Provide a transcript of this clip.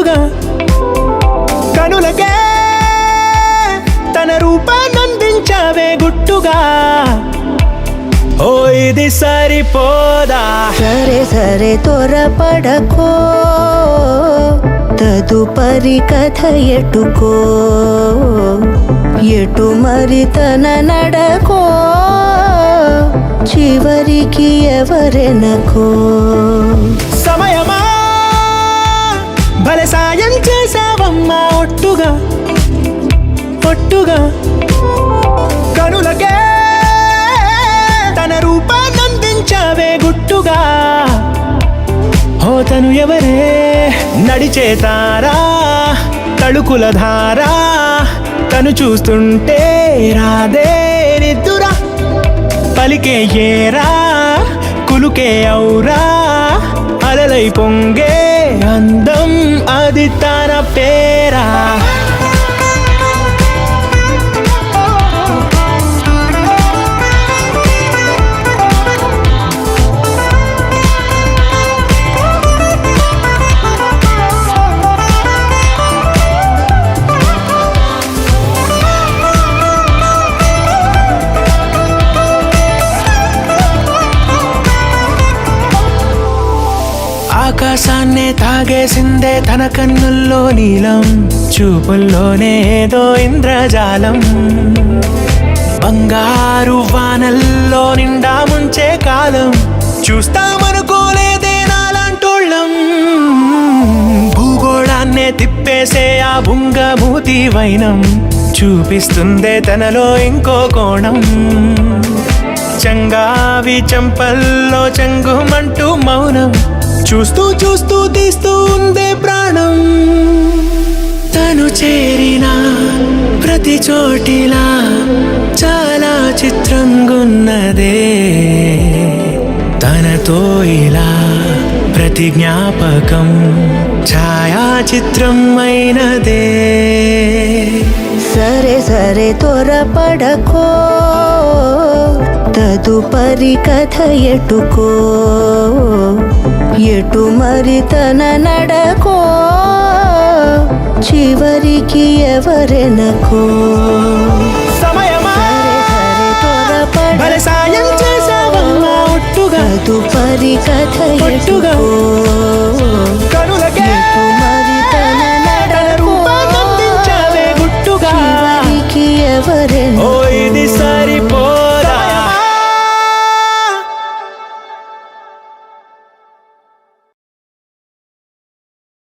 ఒట్టుగా కనులకే తన రూపాన్నందించావే గుట్టుగా. ఓ ఇది సరిపోదా? సరే సరే త్వరపడకో, తదుపరి కథ ఎటుకో, ఎటు మరి తన నడకో, చివరికి ఎవరెనకో. సమయమా భలే సాయం చేసావమ్మా ఒట్టుగా ఒట్టుగా కనులకే తన రూపాన్నందించావే గుట్టుగా. ఓ తను ఎవరే నడిచే తారా తళుకుల ధారా, తను చూస్తుంటే రాదే నిద్దురా, పలికే ఏరా కులుకే ఔరా, అలలై పొంగే అందం అది తన పేరా. ఆకాశాన్నే తాగేసిందే తన కన్నుల్లో నీలం, చూపుల్లోనే ఏదో ఇంద్రజాలం, బంగారు వానల్లో నిండా ముంచే కాలం, చూస్తామనుకోలేదే నాలాంటోళ్ళం. భూగోళాన్నే తిప్పేసే ఆ బుంగమూతి వైనం, చూపిస్తుందే తనలో ఇంకో కోణం, చంగావి చంపల్లో చంగుమంటూ మౌనం, చూస్తూ చూస్తూ తీస్తూ ఉందే ప్రాణం. తను చేరిన ప్రతి చోటిలా చాలా చిత్రంగున్నదే, తనతో ఇలా ప్రతి జ్ఞాపకం ఛాయాచిత్రం అయినదే. సరే సరే త్వరపడకో, తదుపరి కథ ఎటుకో, ఎటు మరి తన నడకో, చివరికి ఎవరెనకో. సమయమా భలే సాయం చేసావమ్మా ఒట్టుగా తదుపరి కథ ఒట్టుగా ఎటుకో, కనులకే ఎటు మరి తన తన నడకో, రూపాన్నందించావే గుట్టుగా. చివరికి ఓ ఎవరెనకో. ఇది